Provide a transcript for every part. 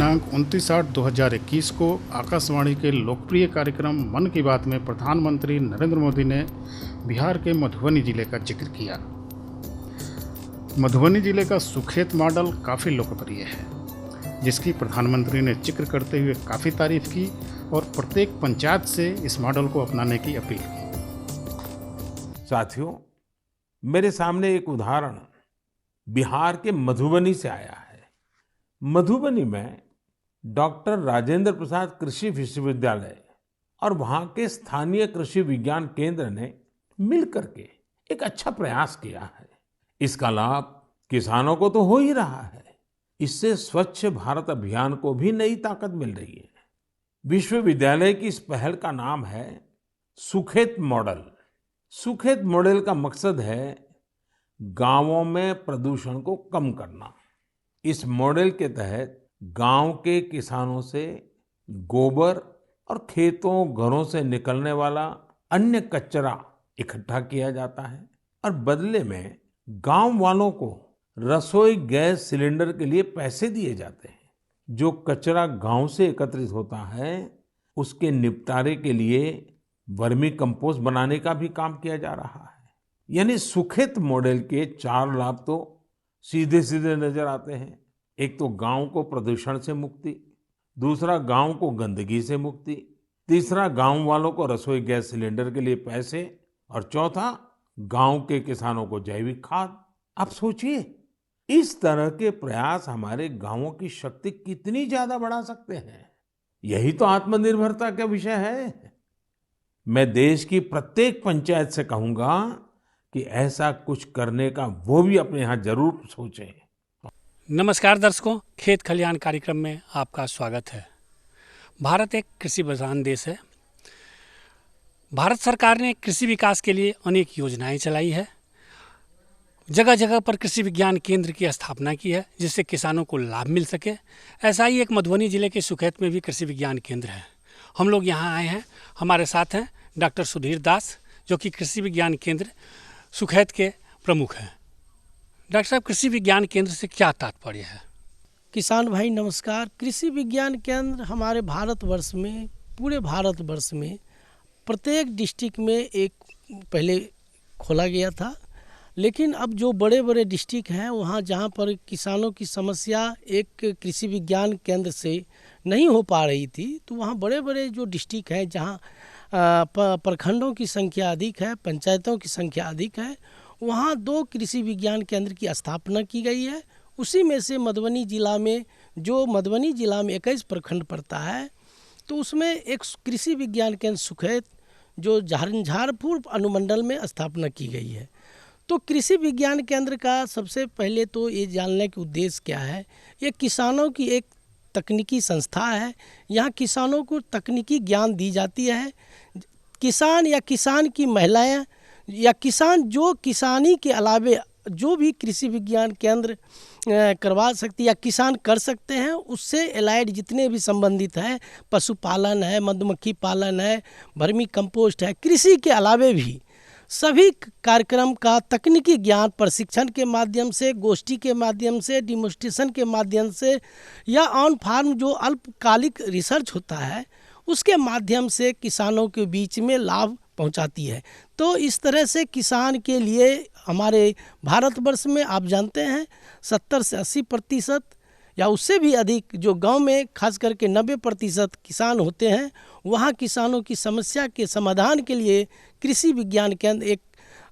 दिनांक 29/8/2021 को आकाशवाणी के लोकप्रिय कार्यक्रम मन की बात में प्रधानमंत्री नरेंद्र मोदी ने बिहार के मधुबनी जिले का जिक्र किया। मधुबनी जिले का सुखेत मॉडल काफ़ी लोकप्रिय है, जिसकी प्रधानमंत्री ने जिक्र करते हुए काफ़ी तारीफ की और प्रत्येक पंचायत से इस मॉडल को अपनाने की अपील की। साथियों, मेरे सामने एक उदाहरण बिहार के मधुबनी से आया है। मधुबनी में डॉक्टर राजेंद्र प्रसाद कृषि विश्वविद्यालय और वहाँ के स्थानीय कृषि विज्ञान केंद्र ने मिलकर के एक अच्छा प्रयास किया है। इसका लाभ किसानों को तो हो ही रहा है, इससे स्वच्छ भारत अभियान को भी नई ताकत मिल रही है। विश्वविद्यालय की इस पहल का नाम है सुखेत मॉडल। सुखेत मॉडल का मकसद है गांवों में प्रदूषण को कम करना। इस मॉडल के तहत गांव के किसानों से गोबर और खेतों घरों से निकलने वाला अन्य कचरा इकट्ठा किया जाता है और बदले में गांव वालों को रसोई गैस सिलेंडर के लिए पैसे दिए जाते हैं। जो कचरा गांव से एकत्रित होता है उसके निपटारे के लिए वर्मी कंपोस्ट बनाने का भी काम किया जा रहा है। यानी सुखेत मॉडल के 4 लाभ तो सीधे सीधे नजर आते हैं। एक तो गांव को प्रदूषण से मुक्ति, दूसरा गांव को गंदगी से मुक्ति, तीसरा गांव वालों को रसोई गैस सिलेंडर के लिए पैसे और चौथा गांव के किसानों को जैविक खाद। आप सोचिए, इस तरह के प्रयास हमारे गांवों की शक्ति कितनी ज्यादा बढ़ा सकते हैं। यही तो आत्मनिर्भरता का विषय है। मैं देश की प्रत्येक पंचायत से कहूंगा कि ऐसा कुछ करने का वो भी अपने यहाँ जरूर सोचें। नमस्कार दर्शकों, खेत खलिहान कार्यक्रम में आपका स्वागत है। भारत एक कृषि प्रधान देश है। भारत सरकार ने कृषि विकास के लिए अनेक योजनाएं चलाई है। जगह जगह पर कृषि विज्ञान केंद्र की स्थापना की है, जिससे किसानों को लाभ मिल सके। ऐसा ही एक मधुबनी जिले के सुखेत में भी कृषि विज्ञान केंद्र है। हम लोग यहाँ आए हैं, हमारे साथ हैं डॉक्टर सुधीर दास, जो कि कृषि विज्ञान केंद्र सुखेत के प्रमुख हैं। डॉक्टर साहब, कृषि विज्ञान केंद्र से क्या तात्पर्य है? किसान भाई नमस्कार। कृषि विज्ञान केंद्र हमारे भारतवर्ष में, पूरे भारतवर्ष में प्रत्येक डिस्ट्रिक्ट में एक पहले खोला गया था, लेकिन अब जो बड़े बड़े डिस्ट्रिक्ट हैं वहाँ जहाँ पर किसानों की समस्या एक कृषि विज्ञान केंद्र से नहीं हो पा रही थी, तो वहाँ बड़े बड़े जो डिस्ट्रिक्ट हैं जहाँ प्रखंडों की संख्या अधिक है, पंचायतों की संख्या अधिक है, वहाँ 2 कृषि विज्ञान केंद्र की स्थापना की गई है। उसी में से मधुबनी जिला में, जो मधुबनी जिला में 21 प्रखंड पड़ता है, तो उसमें एक कृषि विज्ञान केंद्र सुखेत जो झंझारपुर अनुमंडल में स्थापना की गई है। तो कृषि विज्ञान केंद्र का सबसे पहले तो ये जानने के उद्देश्य क्या है। ये किसानों की एक तकनीकी संस्था है। यहाँ किसानों को तकनीकी ज्ञान दी जाती है। किसान या किसान की महिलाएं या किसान जो किसानी के अलावे जो भी कृषि विज्ञान केंद्र करवा सकती या किसान कर सकते हैं, उससे एलाइड जितने भी संबंधित हैं, पशुपालन है, मधुमक्खी पालन है, वर्मी कंपोस्ट है, कृषि के अलावे भी सभी कार्यक्रम का तकनीकी ज्ञान प्रशिक्षण के माध्यम से, गोष्ठी के माध्यम से, डिमोन्स्ट्रेशन के माध्यम से या ऑन फार्म जो अल्पकालिक रिसर्च होता है उसके माध्यम से किसानों के बीच में लाभ पहुंचाती है। तो इस तरह से किसान के लिए हमारे भारतवर्ष में आप जानते हैं 70 से 80% या उससे भी अधिक जो गांव में खास करके 90% किसान होते हैं, वहाँ किसानों की समस्या के समाधान के लिए कृषि विज्ञान केंद्र एक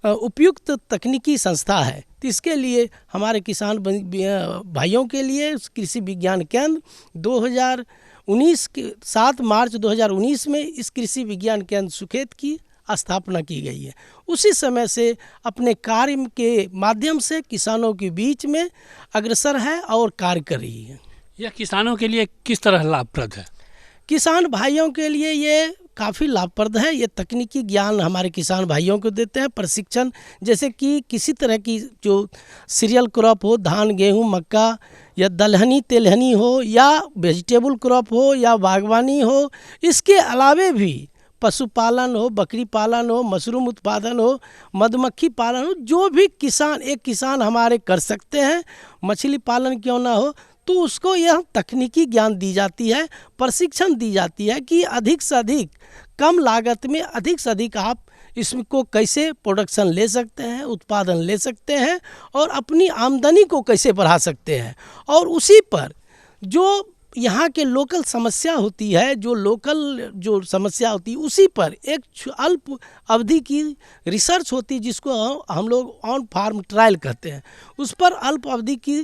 उपयुक्त तकनीकी संस्था है। तो इसके लिए हमारे किसान भाइयों के लिए कृषि विज्ञान केंद्र 2019 के 7 मार्च 2019 में इस कृषि विज्ञान केंद्र सुखेत की स्थापना की गई है। उसी समय से अपने कार्य के माध्यम से किसानों के बीच में अग्रसर है और कार्य कर रही है। यह किसानों के लिए किस तरह लाभप्रद है? किसान भाइयों के लिए ये काफ़ी लाभप्रद है। ये तकनीकी ज्ञान हमारे किसान भाइयों को देते हैं, प्रशिक्षण, जैसे कि किसी तरह की जो सीरियल क्रॉप हो, धान गेहूं मक्का या दलहनी तेलहनी हो या वेजिटेबल क्रॉप हो या बागवानी हो, इसके अलावे भी पशुपालन हो, बकरी पालन हो, मशरूम उत्पादन हो, मधुमक्खी पालन हो, जो भी किसान एक किसान हमारे कर सकते हैं, मछली पालन क्यों ना हो, तो उसको यह तकनीकी ज्ञान दी जाती है, प्रशिक्षण दी जाती है कि अधिक से अधिक कम लागत में अधिक से अधिक आप इसको कैसे प्रोडक्शन ले सकते हैं, उत्पादन ले सकते हैं और अपनी आमदनी को कैसे बढ़ा सकते हैं। और उसी पर जो यहाँ के लोकल समस्या होती है, जो समस्या होती है उसी पर एक अल्प अवधि की रिसर्च होती है जिसको हम लोग ऑन फार्म ट्रायल कहते हैं। उस पर अल्प अवधि की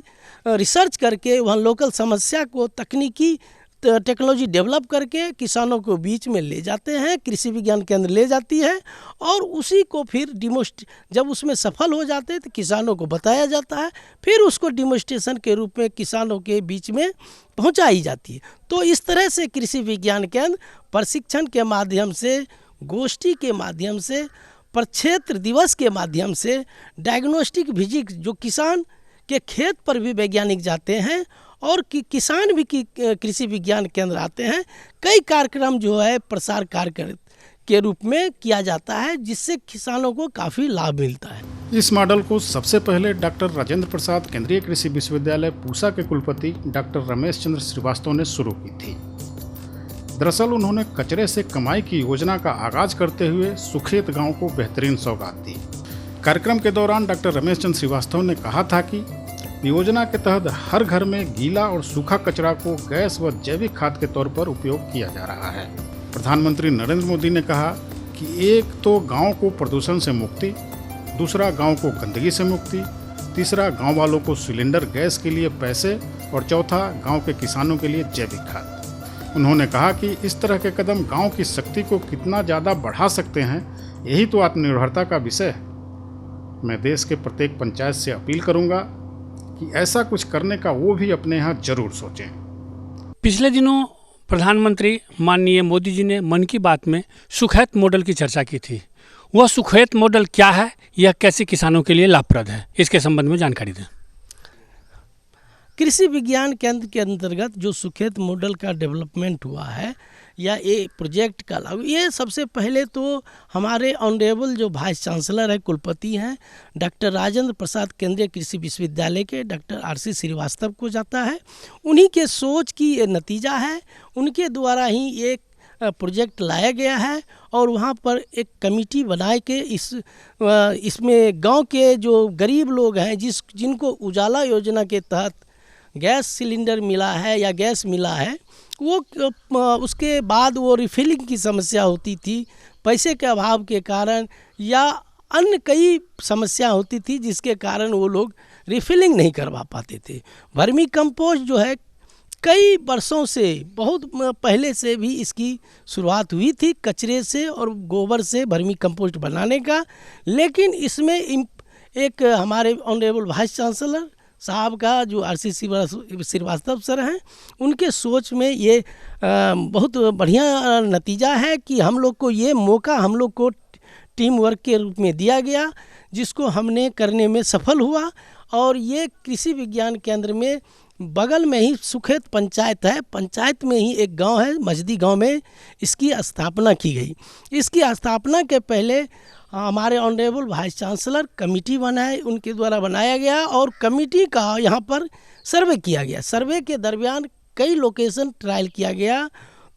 रिसर्च करके वहाँ लोकल समस्या को तकनीकी टेक्नोलॉजी डेवलप करके किसानों को बीच में ले जाते हैं, कृषि विज्ञान केंद्र ले जाती है और उसी को फिर जब उसमें सफल हो जाते हैं तो किसानों को बताया जाता है, फिर उसको डिमोन्स्ट्रेशन के रूप में किसानों के बीच में पहुंचाई जाती है। तो इस तरह से कृषि विज्ञान केंद्र प्रशिक्षण के माध्यम से, गोष्ठी के माध्यम से, प्रक्षेत्र दिवस के माध्यम से, डायग्नोस्टिक विजिट जो किसान के खेत पर भी वैज्ञानिक जाते हैं और किसान भी कृषि विज्ञान केंद्र आते हैं, कई कार्यक्रम जो है प्रसार कार्य के रूप में किया जाता है जिससे किसानों को काफ़ी लाभ मिलता है। इस मॉडल को सबसे पहले डॉक्टर राजेंद्र प्रसाद केंद्रीय कृषि विश्वविद्यालय पूसा के कुलपति डॉक्टर रमेश चंद्र श्रीवास्तव ने शुरू की थी। दरअसल उन्होंने कचरे से कमाई की योजना का आगाज करते हुए सुखेत गांव को बेहतरीन सौगात दी। कार्यक्रम के दौरान डॉक्टर रमेश चंद्र श्रीवास्तव ने कहा था कि योजना के तहत हर घर में गीला और सूखा कचरा को गैस व जैविक खाद के तौर पर उपयोग किया जा रहा है। प्रधानमंत्री नरेंद्र मोदी ने कहा कि एक तो गांव को प्रदूषण से मुक्ति, दूसरा गांव को गंदगी से मुक्ति, तीसरा गांव वालों को सिलेंडर गैस के लिए पैसे और चौथा गांव के किसानों के लिए जैविक खाद। उन्होंने कहा कि इस तरह के कदम गांव की शक्ति को कितना ज़्यादा बढ़ा सकते हैं, यही तो आत्मनिर्भरता का विषय है। मैं देश के प्रत्येक पंचायत से अपील करूंगा कि ऐसा कुछ करने का वो भी अपने यहाँ जरूर सोचें। पिछले दिनों प्रधानमंत्री माननीय मोदी जी ने मन की बात में सुखेत मॉडल की चर्चा की थी। वह सुखेत मॉडल क्या है, यह कैसे किसानों के लिए लाभप्रद है, इसके संबंध में जानकारी दें। कृषि विज्ञान केंद्र के अंतर्गत जो सुखेत मॉडल का डेवलपमेंट हुआ है या ये प्रोजेक्ट का लागू, ये सबसे पहले तो हमारे ऑनरेबल जो वाइस चांसलर है, कुलपति हैं डॉक्टर राजेंद्र प्रसाद केंद्रीय कृषि विश्वविद्यालय के डॉक्टर RC श्रीवास्तव को जाता है। उन्हीं के सोच की ये नतीजा है, उनके द्वारा ही एक प्रोजेक्ट लाया गया है और वहाँ पर एक कमेटी बनाए के इसमें गांव के जो गरीब लोग हैं जिनको उजाला योजना के तहत गैस सिलेंडर मिला है या गैस मिला है, वो उसके बाद वो रिफिलिंग की समस्या होती थी पैसे के अभाव के कारण या अन्य कई समस्या होती थी जिसके कारण वो लोग रिफिलिंग नहीं करवा पाते थे। वर्मी कंपोस्ट जो है कई वर्षों से, बहुत पहले से भी इसकी शुरुआत हुई थी कचरे से और गोबर से वर्मी कंपोस्ट बनाने का, लेकिन इसमें एक हमारे ऑनरेबल वाइस चांसलर साहब का जो RC श्रीवास्तव सर हैं, उनके सोच में ये बहुत बढ़िया नतीजा है कि हम लोग को ये मौका हम लोग को टीम वर्क के रूप में दिया गया, जिसको हमने करने में सफल हुआ। और ये कृषि विज्ञान केंद्र में बगल में ही सुखेत पंचायत है, पंचायत में ही एक गांव है मजदी गांव में इसकी स्थापना की गई। इसकी स्थापना के पहले हमारे ऑनरेबल वाइस चांसलर कमेटी बनाए, उनके द्वारा बनाया गया और कमेटी का यहाँ पर सर्वे किया गया। सर्वे के दरमियान कई लोकेशन ट्रायल किया गया,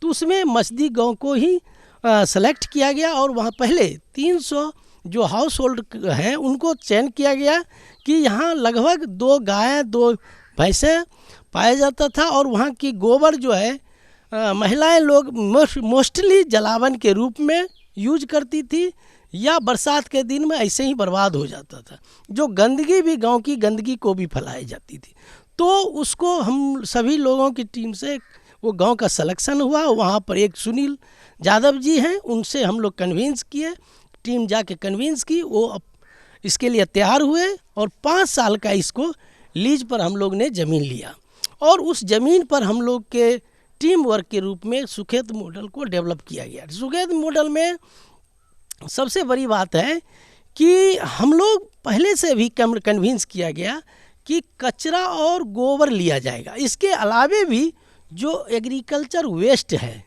तो उसमें मजदी गांव को ही सेलेक्ट किया गया और वहाँ पहले 300 जो हाउस होल्ड हैं उनको चयन किया गया कि यहाँ लगभग 2 गाय 2 भैंसे पाया जाता था और वहाँ की गोबर जो है महिलाएं लोग मोस्टली जलावन के रूप में यूज करती थी या बरसात के दिन में ऐसे ही बर्बाद हो जाता था। जो गंदगी भी गांव की गंदगी को भी फैलाई जाती थी, तो उसको हम सभी लोगों की टीम से वो गांव का सिलेक्शन हुआ। वहाँ पर एक सुनील यादव जी हैं, उनसे हम लोग कन्विंस किए, टीम जाके कन्विंस की, वो इसके लिए तैयार हुए और 5 साल का इसको लीज पर हम लोग ने ज़मीन लिया और उस ज़मीन पर हम लोग के टीम वर्क के रूप में सुखेत मॉडल को डेवलप किया गया। सुखेत मॉडल में सबसे बड़ी बात है कि हम लोग पहले से भी कन्विंस किया गया कि कचरा और गोबर लिया जाएगा। इसके अलावे भी जो एग्रीकल्चर वेस्ट है,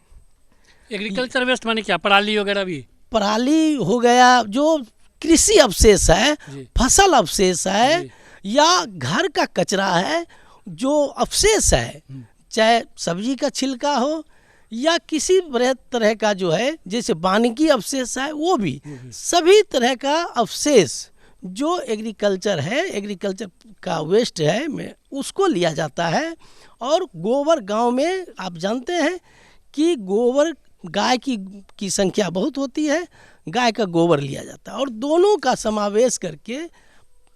एग्रीकल्चर वेस्ट माने क्या, पराली वगैरह भी, पराली हो गया, जो कृषि अवशेष है, फसल अवशेष है या घर का कचरा है, जो अवशेष है, चाहे सब्जी का छिलका हो या किसी तरह का जो है, जैसे वानिकी अवशेष है, वो भी सभी तरह का अवशेष जो एग्रीकल्चर है, एग्रीकल्चर का वेस्ट है, में उसको लिया जाता है। और गोबर गांव में आप जानते हैं कि गोबर गाय की संख्या बहुत होती है, गाय का गोबर लिया जाता है और दोनों का समावेश करके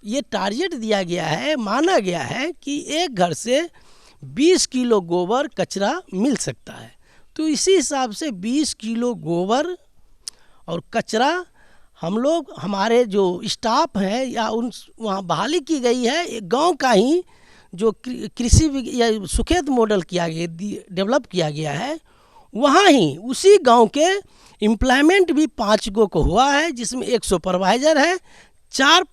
ये टारगेट दिया गया है, माना गया है कि एक घर से 20 किलो गोबर कचरा मिल सकता है। तो इसी हिसाब से 20 किलो गोबर और कचरा हम लोग, हमारे जो स्टाफ हैं या वहाँ बहाली की गई है, गांव का ही जो कृषि या सुखेत मॉडल किया गया, डेवलप किया गया है, वहाँ ही उसी गांव के एम्प्लॉयमेंट भी 5 को हुआ है, जिसमें 1 सुपरवाइजर है, 4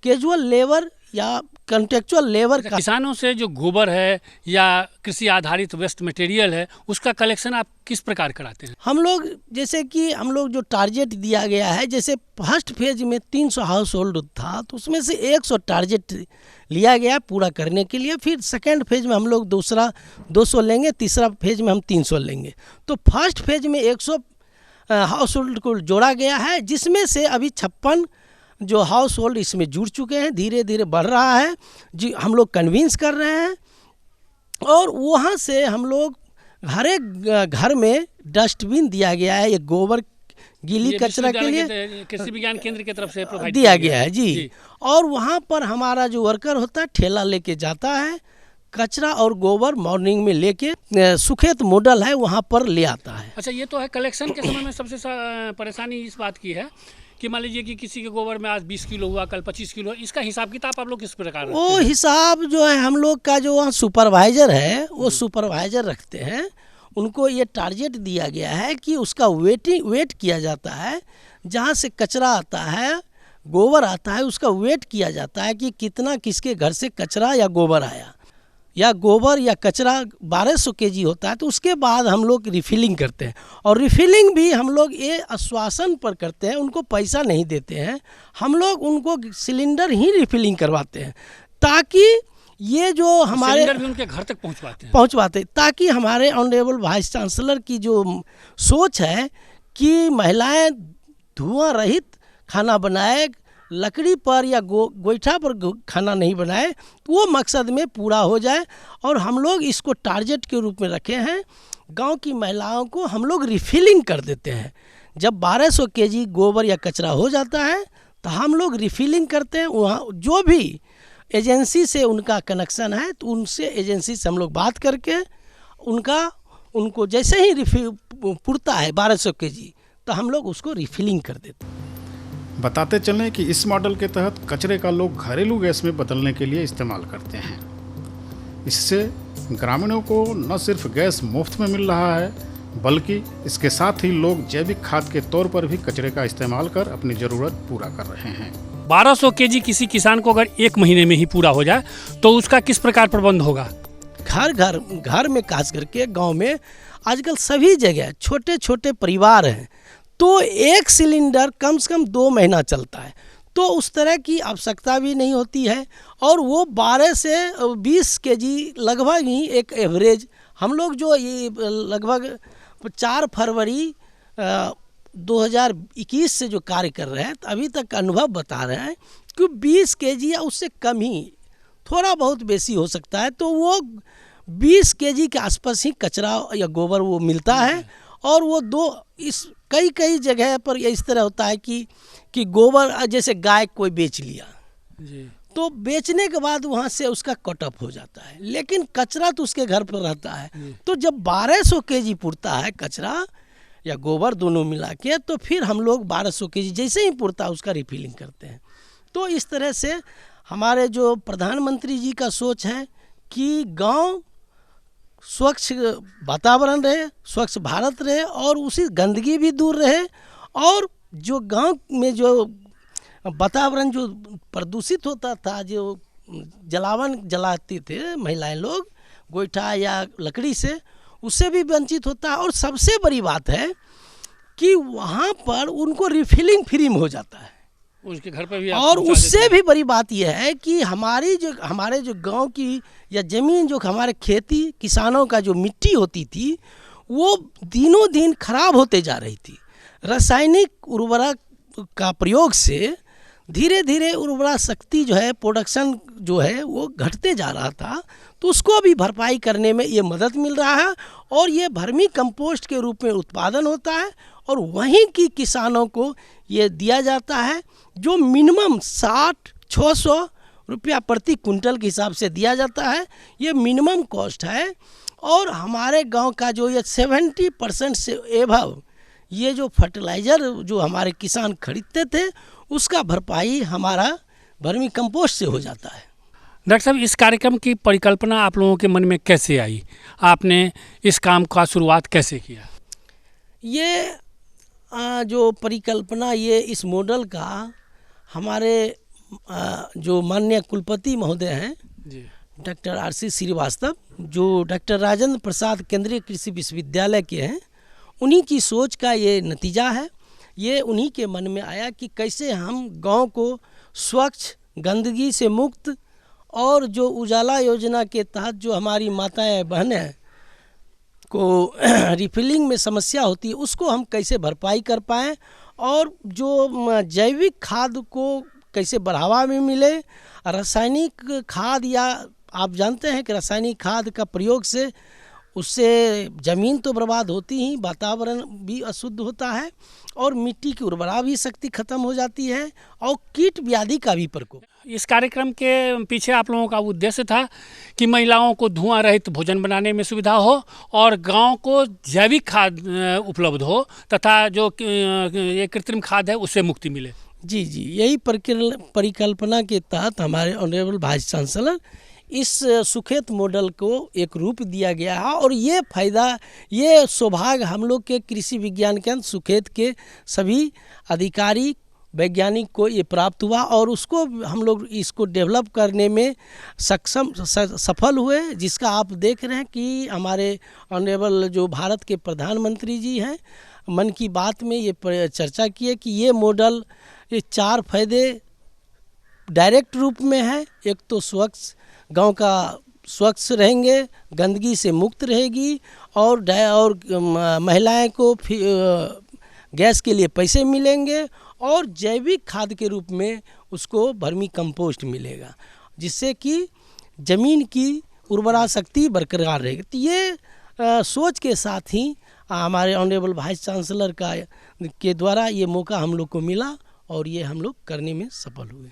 कैजुअल लेबर या कॉन्ट्रेक्चुअल लेबर का। किसानों से जो गोबर है या कृषि आधारित वेस्ट मटेरियल है, उसका कलेक्शन आप किस प्रकार कराते हैं? हम लोग, जैसे कि हम लोग जो टारगेट दिया गया है, जैसे फर्स्ट फेज में 300 हाउस होल्ड था, तो उसमें से 100 टारगेट लिया गया पूरा करने के लिए। फिर सेकेंड फेज में हम लोग दूसरा 200 लेंगे, तीसरा फेज में हम 300 लेंगे। तो फर्स्ट फेज में 100 हाउस होल्ड को जोड़ा गया है, जिसमें से अभी 56 जो हाउस होल्ड इसमें जुड़ चुके हैं, धीरे धीरे बढ़ रहा है जी, हम लोग कन्विंस कर रहे हैं। और वहाँ से हम लोग हर एक घर में डस्टबिन दिया गया है, ये गोबर गीली कचरा के लिए कृषि विज्ञान केंद्र की तरफ से प्रोवाइड दिया गया है जी। और वहाँ पर हमारा जो वर्कर होता है, ठेला लेके जाता है, कचरा और गोबर मॉर्निंग में लेके सुखेत मॉडल है वहाँ पर ले आता है। अच्छा, ये तो है। कलेक्शन के समय में सबसे परेशानी इस बात की है कि मान लीजिए कि किसी के गोबर में आज 20 किलो हुआ, कल 25 किलो, इसका हिसाब किताब आप लोग किस प्रकार रखते हैं? वो हिसाब जो है हम लोग का जो वहाँ सुपरवाइजर है, वो सुपरवाइजर रखते हैं। उनको ये टारगेट दिया गया है कि उसका वेट किया जाता है, जहाँ से कचरा आता है, गोबर आता है, उसका वेट किया जाता है कि कितना किसके घर से कचरा या गोबर आया, या गोबर या कचरा 1200 केजी होता है। तो उसके बाद हम लोग रिफिलिंग करते हैं, और रिफिलिंग भी हम लोग ये आश्वासन पर करते हैं, उनको पैसा नहीं देते हैं, हम लोग उनको सिलेंडर ही रिफिलिंग करवाते हैं, ताकि ये जो हमारे सिलेंडर भी उनके घर तक पहुंचवाते हैं, ताकि हमारे ऑनरेबल वाइस चांसलर की जो सोच है कि महिलाएं धुआं रहित खाना बनाए, लकड़ी पर या गोईठा पर खाना नहीं बनाए, तो वो मकसद में पूरा हो जाए। और हम लोग इसको टारगेट के रूप में रखे हैं। गांव की महिलाओं को हम लोग रिफिलिंग कर देते हैं। जब 1200 केजी गोबर या कचरा हो जाता है तो हम लोग रिफिलिंग करते हैं। वहाँ जो भी एजेंसी से उनका कनेक्शन है, तो उनसे एजेंसी से हम लोग बात करके उनको जैसे ही पुरता है 1200 केजी, तो हम लोग उसको रिफिलिंग कर देते हैं। बताते चलें कि इस मॉडल के तहत कचरे का लोग घरेलू गैस में बदलने के लिए इस्तेमाल करते हैं। इससे ग्रामीणों को न सिर्फ गैस मुफ्त में मिल रहा है, बल्कि इसके साथ ही लोग जैविक खाद के तौर पर भी कचरे का इस्तेमाल कर अपनी ज़रूरत पूरा कर रहे हैं। 1200 केजी किसी किसान को अगर 1 महीने में ही पूरा हो जाए तो उसका किस प्रकार प्रबंध होगा? घर में खास करके गाँव में आजकल सभी जगह छोटे छोटे परिवार हैं, तो एक सिलेंडर कम से कम 2 महीना चलता है। तो उस तरह की आवश्यकता भी नहीं होती है। और वो 12 से 20 केजी लगभग ही एक एवरेज, हम लोग जो ये लगभग 4 फरवरी 2021 से जो कार्य कर रहे हैं, तो अभी तक अनुभव बता रहे हैं कि 20 केजी या उससे कम ही, थोड़ा बहुत बेसी हो सकता है, तो वो 20 केजी के आसपास ही कचरा या गोबर वो मिलता है। और वो कई जगह पर ये इस तरह होता है कि गोबर जैसे गाय कोई बेच लिया जी, तो बेचने के बाद वहाँ से उसका कट ऑफ हो जाता है, लेकिन कचरा तो उसके घर पर रहता है। तो जब 1200 केजी पुरता है कचरा या गोबर दोनों मिला के, तो फिर हम लोग 1200 केजी जैसे ही पुरता है उसका रिफिलिंग करते हैं। तो इस तरह से हमारे जो प्रधानमंत्री जी का सोच है कि गांव स्वच्छ वातावरण रहे, स्वच्छ भारत रहे, और उसी गंदगी भी दूर रहे, और जो गांव में जो वातावरण जो प्रदूषित होता था, जो जलावन जलाती थे महिलाएं लोग गोईठा या लकड़ी से, उससे भी वंचित होता है। और सबसे बड़ी बात है कि वहाँ पर उनको रिफिलिंग फ्री में हो जाता है। उसके घर पे भी आप और पहुंचा देते उससे हैं। भी बड़ी बात यह है कि हमारे जो गांव की या ज़मीन, जो हमारे खेती किसानों का जो मिट्टी होती थी, वो दिनों दिन खराब होते जा रही थी। रासायनिक उर्वरक का प्रयोग से धीरे धीरे उर्वरा शक्ति जो है, प्रोडक्शन जो है वो घटते जा रहा था। तो उसको भी भरपाई करने में ये मदद मिल रहा है और ये वर्मी कंपोस्ट के रूप में उत्पादन होता है और वहीं की किसानों को ये दिया जाता है, जो मिनिमम 60-600 रुपया प्रति कुंटल के हिसाब से दिया जाता है। ये मिनिमम कॉस्ट है और हमारे गांव का जो ये 70% से एभव ये जो फर्टिलाइज़र जो हमारे किसान खरीदते थे, उसका भरपाई हमारा वर्मी कंपोस्ट से हो जाता है। डॉक्टर साहब, इस कार्यक्रम की परिकल्पना आप लोगों के मन में कैसे आई? आपने इस काम का शुरुआत कैसे किया? ये जो परिकल्पना, ये इस मॉडल का हमारे जो माननीय कुलपति महोदय हैं जी, डॉक्टर RC श्रीवास्तव, जो डॉक्टर राजेंद्र प्रसाद केंद्रीय कृषि विश्वविद्यालय के हैं, उन्हीं की सोच का ये नतीजा है। ये उन्हीं के मन में आया कि कैसे हम गांव को स्वच्छ, गंदगी से मुक्त और जो उजाला योजना के तहत जो हमारी माताएं बहनें को रिफिलिंग में समस्या होती है, उसको हम कैसे भरपाई कर पाएँ और जो जैविक खाद को कैसे बढ़ावा में मिले। रासायनिक खाद, या आप जानते हैं कि रासायनिक खाद का प्रयोग से उससे ज़मीन तो बर्बाद होती ही, वातावरण भी अशुद्ध होता है और मिट्टी की उर्वरा भी शक्ति खत्म हो जाती है और कीट व्याधि का भी प्रकोप। इस कार्यक्रम के पीछे आप लोगों का उद्देश्य था कि महिलाओं को धुआं रहित भोजन बनाने में सुविधा हो और गांव को जैविक खाद उपलब्ध हो तथा जो ये कृत्रिम खाद है उससे मुक्ति मिले। जी, यही परिकल्पना के तहत हमारे ऑनरेबल वाइस चांसलर इस सुखेत मॉडल को एक रूप दिया गया है और ये फायदा, ये सौभाग्य हम लोग के कृषि विज्ञान केंद्र सुखेत के सभी अधिकारी वैज्ञानिक को ये प्राप्त हुआ और उसको हम लोग इसको डेवलप करने में सफल हुए, जिसका आप देख रहे हैं कि हमारे ऑनरेबल जो भारत के प्रधानमंत्री जी हैं, मन की बात में ये चर्चा की है कि ये मॉडल, ये 4 फायदे डायरेक्ट रूप में है। एक तो स्वच्छ, गांव का स्वच्छ रहेंगे, गंदगी से मुक्त रहेगी और महिलाएं को गैस के लिए पैसे मिलेंगे और जैविक खाद के रूप में उसको वर्मी कंपोस्ट मिलेगा, जिससे कि ज़मीन की उर्वरा शक्ति बरकरार रहेगी। तो ये सोच के साथ ही हमारे ऑनरेबल वाइस चांसलर के द्वारा ये मौका हम लोग को मिला और ये हम लोग करने में सफल हुए।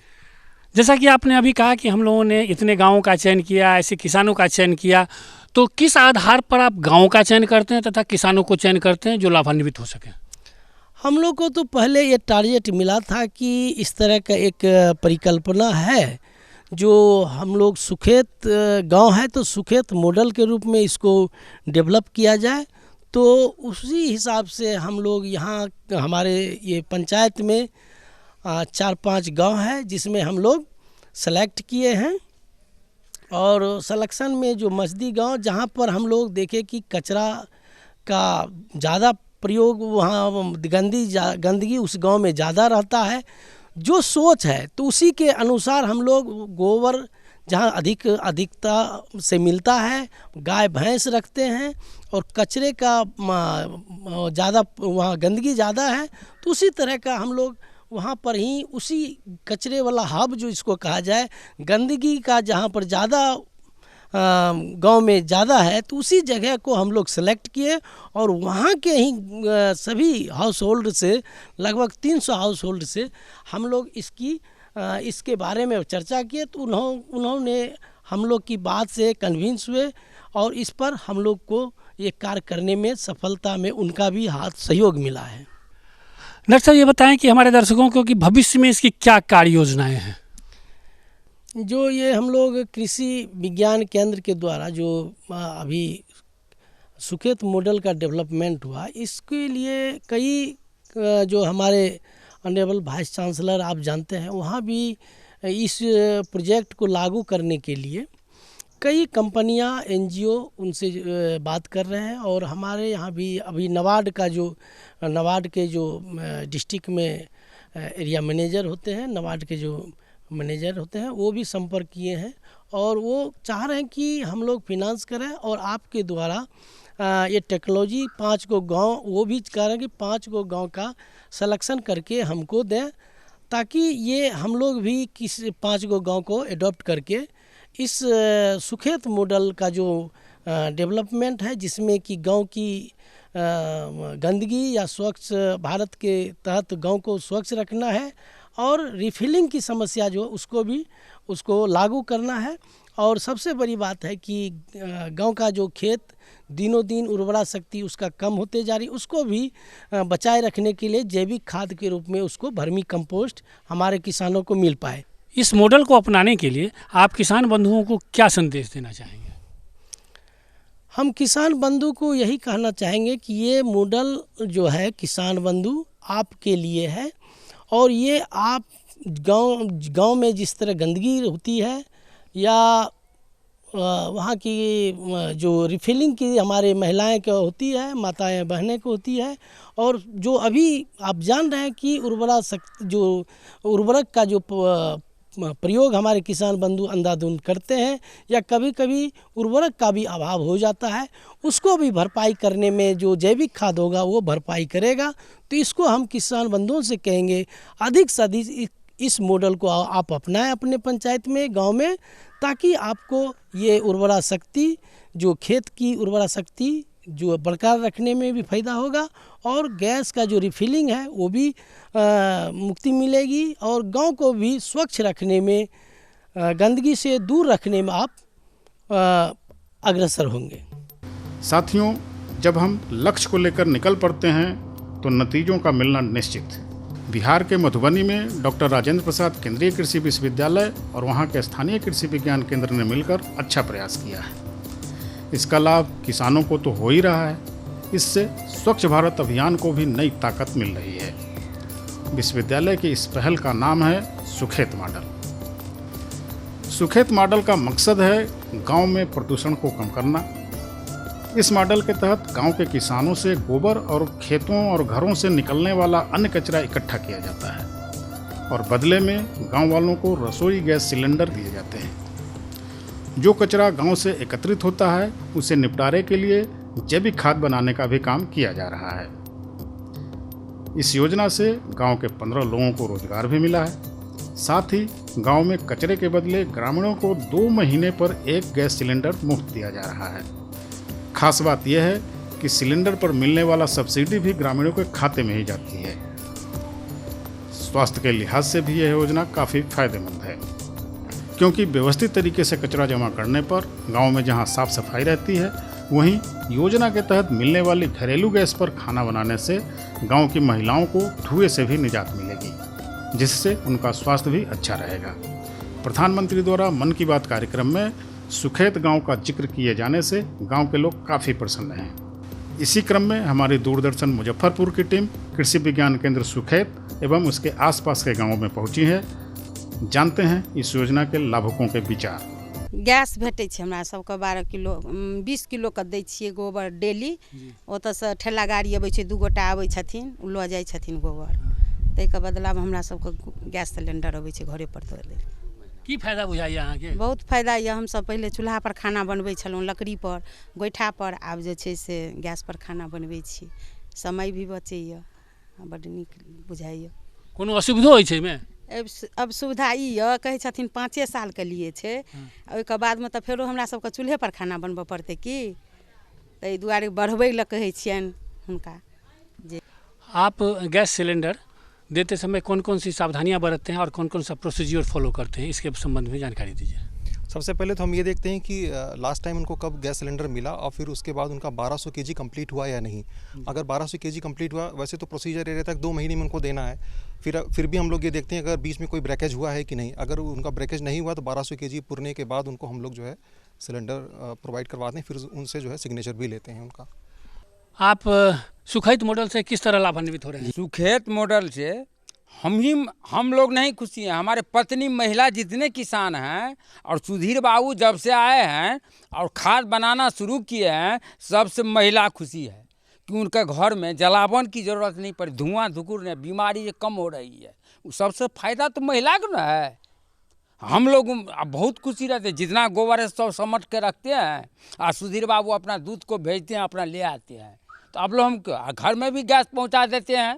जैसा कि आपने अभी कहा कि हम लोगों ने इतने गाँवों का चयन किया, ऐसे किसानों का चयन किया, तो किस आधार पर आप गाँव का चयन करते हैं तथा किसानों को चयन करते हैं जो लाभान्वित हो सकें? हम लोग को तो पहले ये टारगेट मिला था कि इस तरह का एक परिकल्पना है, जो हम लोग सुखेत गांव है तो सुखेत मॉडल के रूप में इसको डेवलप किया जाए। तो उसी हिसाब से हम लोग यहाँ हमारे ये पंचायत में 4-5 गांव है जिसमें हम लोग सेलेक्ट किए हैं और सिलेक्शन में जो मस्दी गांव, जहां पर हम लोग देखे कि कचरा का ज़्यादा प्रयोग, वहाँ गंदगी उस गांव में ज़्यादा रहता है, जो सोच है तो उसी के अनुसार हम लोग गोबर जहाँ अधिकता से मिलता है, गाय भैंस रखते हैं और कचरे का ज़्यादा, वहाँ गंदगी ज़्यादा है तो उसी तरह का हम लोग वहाँ पर ही उसी कचरे वाला हब जो इसको कहा जाए, गंदगी का जहाँ पर ज़्यादा गांव में ज़्यादा है तो उसी जगह को हम लोग सेलेक्ट किए और वहाँ के ही सभी हाउस होल्ड से, लगभग 300 हाउस होल्ड से हम लोग इसके बारे में चर्चा किए। तो उन्होंने हम लोग की बात से कन्विंस हुए और इस पर हम लोग को ये कार्य करने में सफलता में उनका भी हाथ सहयोग मिला है। डॉक्टर साहब, ये बताएं कि हमारे दर्शकों को कि भविष्य में इसकी क्या कार्य योजनाएं हैं? जो ये हम लोग कृषि विज्ञान केंद्र के द्वारा जो अभी सुखेत मॉडल का डेवलपमेंट हुआ, इसके लिए कई जो हमारे ऑनरेबल वाइस चांसलर आप जानते हैं, वहाँ भी इस प्रोजेक्ट को लागू करने के लिए कई कंपनियां, NGO उनसे बात कर रहे हैं और हमारे यहाँ भी अभी नबार्ड के जो डिस्ट्रिक्ट में एरिया मैनेजर होते हैं, नाबार्ड के जो मैनेजर होते हैं वो भी संपर्क किए हैं और वो चाह रहे हैं कि हम लोग फिनांस करें और आपके द्वारा ये टेक्नोलॉजी 5 गो गांव, वो भी कह रहे हैं कि 5 गो गांव का सिलेक्शन करके हमको दें, ताकि ये हम लोग भी किस 5 गो गांव को एडॉप्ट करके इस सुखेत मॉडल का जो डेवलपमेंट है, जिसमें कि गांव की गंदगी या स्वच्छ भारत के तहत गांव को स्वच्छ रखना है और रिफिलिंग की समस्या जो उसको लागू करना है। और सबसे बड़ी बात है कि गांव का जो खेत दिनों दिन उर्वरा शक्ति उसका कम होते जा रही, उसको भी बचाए रखने के लिए जैविक खाद के रूप में उसको वर्मी कंपोस्ट हमारे किसानों को मिल पाए। इस मॉडल को अपनाने के लिए आप किसान बंधुओं को क्या संदेश देना चाहेंगे? हम किसान बंधु को यही कहना चाहेंगे कि ये मॉडल जो है किसान बंधु आपके लिए है और ये आप गांव में जिस तरह गंदगी होती है या वहाँ की जो रिफिलिंग की हमारे महिलाएं को होती है, माताएं बहनें को होती है, और जो अभी आप जान रहे हैं कि उर्वरक का जो प्रयोग हमारे किसान बंधु अंधाधुंध करते हैं या कभी कभी उर्वरक का भी अभाव हो जाता है, उसको भी भरपाई करने में जो जैविक खाद होगा वो भरपाई करेगा। तो इसको हम किसान बंधुओं से कहेंगे अधिक से अधिक इस मॉडल को आप अपनाएं अपने पंचायत में, गांव में, ताकि आपको ये उर्वरा शक्ति, जो खेत की उर्वरा शक्ति जो बरकरार रखने में भी फ़ायदा होगा और गैस का जो रिफिलिंग है वो भी मुक्ति मिलेगी और गांव को भी स्वच्छ रखने में, गंदगी से दूर रखने में आप अग्रसर होंगे। साथियों, जब हम लक्ष्य को लेकर निकल पड़ते हैं तो नतीजों का मिलना निश्चित। बिहार के मधुबनी में डॉक्टर राजेंद्र प्रसाद केंद्रीय कृषि विश्वविद्यालय और वहाँ के स्थानीय कृषि विज्ञान केंद्र ने मिलकर अच्छा प्रयास किया है। इसका लाभ किसानों को तो हो ही रहा है, इससे स्वच्छ भारत अभियान को भी नई ताकत मिल रही है। विश्वविद्यालय की इस पहल का नाम है सुखेत मॉडल। सुखेत मॉडल का मकसद है गांव में प्रदूषण को कम करना। इस मॉडल के तहत गांव के किसानों से गोबर और खेतों और घरों से निकलने वाला अन्य कचरा इकट्ठा किया जाता है और बदले में गांव वालों को रसोई गैस सिलेंडर दिए जाते हैं। जो कचरा गांव से एकत्रित होता है उसे निपटारे के लिए जैविक खाद बनाने का भी काम किया जा रहा है। इस योजना से गांव के 15 लोगों को रोजगार भी मिला है। साथ ही गांव में कचरे के बदले ग्रामीणों को 2 महीने पर एक गैस सिलेंडर मुफ्त दिया जा रहा है। खास बात यह है कि सिलेंडर पर मिलने वाला सब्सिडी भी ग्रामीणों के खाते में ही जाती है। स्वास्थ्य के लिहाज से भी यह योजना काफ़ी फायदेमंद है, क्योंकि व्यवस्थित तरीके से कचरा जमा करने पर गांव में जहां साफ सफाई रहती है, वहीं योजना के तहत मिलने वाली घरेलू गैस पर खाना बनाने से गांव की महिलाओं को धुएं से भी निजात मिलेगी, जिससे उनका स्वास्थ्य भी अच्छा रहेगा। प्रधानमंत्री द्वारा मन की बात कार्यक्रम में सुखेत गांव का जिक्र किए जाने से गांव के लोग काफ़ी प्रसन्न हैं। इसी क्रम में हमारी दूरदर्शन मुजफ्फरपुर की टीम कृषि विज्ञान केंद्र सुखेत एवं उसके आसपास के गांवों में पहुंची है। जानते हैं इस योजना के लाभुकों के विचार। गैस भेटै छै हमरा सबके 12 किलो 20 किलो के दै छियै गोबर डेली। ओतऽसँ ठेला गाड़ी अबै छै, 2 गोटा आबै छथिन, उ लऽ जाइ छथिन गोबर। ताहिके बदलामे हमरा सबके गैस सिलेंडर अबै छै घरे पर दऽ दै। की फायदा बुझाइए अहाँके? बहुत फायदा यऽ। हमसब पहिले चूल्हा पर खाना बनबै छलहुँ, लकड़ी पर, गोइठा पर। आब जे छै से गैस पर खाना बनबै छी, समय भी बचैए, बड्ड नीक बुझाइए। कोनो असुविधो होइ छै एहिमे? अब सुविधा ई यऽ, कहै छथिन 5 सालके लिए छै, ओहिके बादमे तऽ फेरो हमरा सबके चूल्हे पर खाना बनबऽ पड़तै की, ताहि दुआरे बढ़बै लए कहै छियनि हुनका। जे आप गैस सिलेंडर देते समय कौन कौन सी सावधानियां बरतते हैं और कौन कौन सा प्रोसीजर फॉलो करते हैं, इसके संबंध में जानकारी दीजिए। सबसे पहले तो हम ये देखते हैं कि लास्ट टाइम उनको कब गैस सिलेंडर मिला और फिर उसके बाद उनका 1200 केजी कंप्लीट हुआ या नहीं। अगर 1200 केजी कंप्लीट हुआ, वैसे तो प्रोसीजर ये रहता है 2 महीने में उनको देना है। फिर भी हम लोग ये देखते हैं अगर बीच में कोई ब्रेकेज हुआ है कि नहीं। अगर उनका ब्रेकेज नहीं हुआ तो 1200 केजी पुरने के बाद उनको हम लोग जो है सिलेंडर प्रोवाइड करवाते हैं, फिर उनसे जो है सिग्नेचर भी लेते हैं उनका। आप सुखेत मॉडल से किस तरह लाभान्वित हो रहे हैं? सुखेत मॉडल से हम लोग नहीं खुशी हैं, हमारे पत्नी महिला जितने किसान हैं और सुधीर बाबू जब से आए हैं और खाद बनाना शुरू किए हैं, सबसे महिला खुशी है। कि उनके घर में जलावन की ज़रूरत नहीं पड़े, धुआं धुकुर नहीं, बीमारी ये कम हो रही है। वो सबसे फायदा तो महिला को ना है। हम लोग अब बहुत खुशी रहते हैं, जितना गोबर है सब समट के रखते हैं और सुधीर बाबू अपना दूध को भेजते हैं, अपना ले आते हैं। तो अब लोग हम घर में भी गैस पहुंचा देते हैं,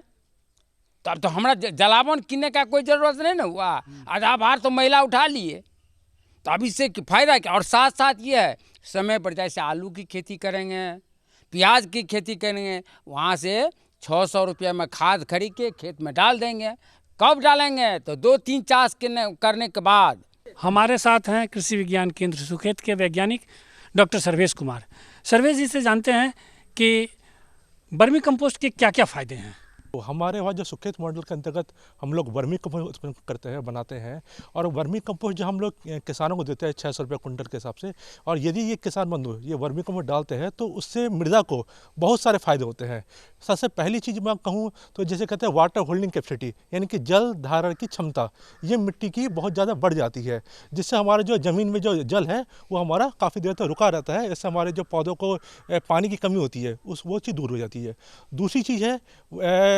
तो अब तो हमारा जलावन किनने का कोई ज़रूरत नहीं ना हुआ। आधा भार तो महिला उठा लिए, तो अब इससे फ़ायदा क्या। और साथ साथ ये है, समय पर जैसे आलू की खेती करेंगे, प्याज की खेती करेंगे, वहाँ से 600 रुपये में खाद खरीद के खेत में डाल देंगे। कब डालेंगे तो 2-3 चास करने के बाद। हमारे साथ हैं कृषि विज्ञान केंद्र सुखेत के वैज्ञानिक डॉक्टर सर्वेश कुमार। सर्वेश जी से जानते हैं कि वर्मी कंपोस्ट के क्या क्या फ़ायदे हैं। तो हमारे वहाँ जो सुखेत मॉडल के अंतर्गत हम लोग वर्मी कंपोस्ट उत्पन्न करते हैं, बनाते हैं। और वर्मी कंपोस्ट जो हम लोग किसानों को देते हैं 600 रुपये कुंटल के हिसाब से। और यदि ये किसान बंधु ये वर्मी कंपोस्ट डालते हैं तो उससे मृदा को बहुत सारे फायदे होते हैं। सबसे पहली चीज़ मैं कहूँ तो जैसे कहते हैं वाटर होल्डिंग कैपेसिटी, यानी कि जल धारण की क्षमता, ये मिट्टी की बहुत ज़्यादा बढ़ जाती है, जिससे हमारे जो ज़मीन में जो जल है वो हमारा काफ़ी देर तक रुका रहता है। इससे हमारे जो पौधों को पानी की कमी होती है वो चीज़ दूर हो जाती है। दूसरी चीज़ है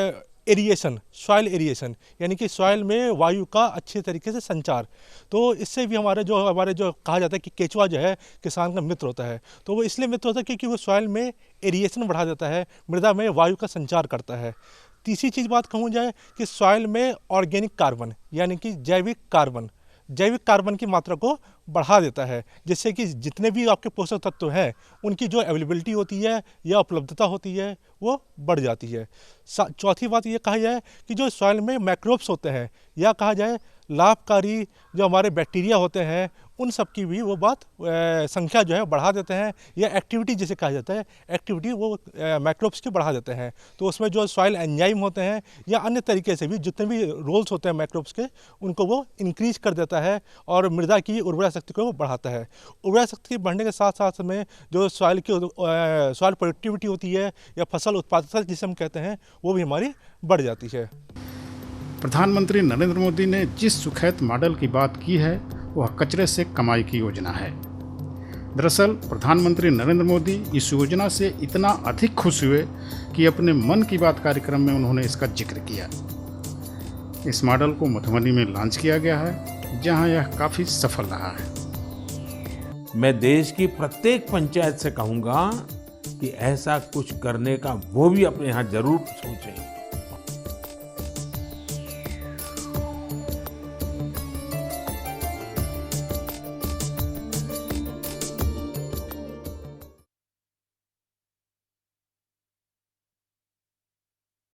एरिएशन, सॉइल एरिएशन, यानी कि सॉइल में वायु का अच्छे तरीके से संचार। तो इससे भी हमारे जो कहा जाता है कि केचुआ जो है किसान का मित्र होता है, तो वो इसलिए मित्र होता है क्योंकि वो सॉइल में एरिएशन बढ़ा देता है, मृदा में वायु का संचार करता है। तीसरी चीज़ बात कहूँ जाए कि सॉइल में ऑर्गेनिक कार्बन, यानी कि जैविक कार्बन की मात्रा को बढ़ा देता है, जिससे कि जितने भी आपके पोषक तत्व हैं उनकी जो अवेलेबिलिटी होती है या उपलब्धता होती है वो बढ़ जाती है। चौथी बात ये कहा जाए कि जो सॉइल में माइक्रोब्स होते हैं या कहा जाए लाभकारी जो हमारे बैक्टीरिया होते हैं, उन सब की भी वो बात संख्या जो है बढ़ा देते हैं, या एक्टिविटी जिसे कहा जाता है, एक्टिविटी वो माइक्रोब्स की बढ़ा देते हैं। तो उसमें जो सॉइल एंजाइम होते हैं या अन्य तरीके से भी जितने भी रोल्स होते हैं माइक्रोब्स के, उनको वो इंक्रीज कर देता है और मृदा की उर्वरा शक्ति को वो बढ़ाता है। उर्वरा शक्ति बढ़ने के साथ साथ में जो सॉइल प्रोडक्टिविटी होती है या फसल उत्पादकता जिसे हम कहते हैं, वो भी हमारी बढ़ जाती है। प्रधानमंत्री नरेंद्र मोदी ने जिस सुखेत मॉडल की बात की है वह कचरे से कमाई की योजना है। दरअसल प्रधानमंत्री नरेंद्र मोदी इस योजना से इतना अधिक खुश हुए कि अपने मन की बात कार्यक्रम में उन्होंने इसका जिक्र किया। इस मॉडल को मधुबनी में लॉन्च किया गया है, जहां यह काफ़ी सफल रहा है। मैं देश की प्रत्येक पंचायत से कहूंगा कि ऐसा कुछ करने का वो भी अपने यहाँ जरूर सोचें।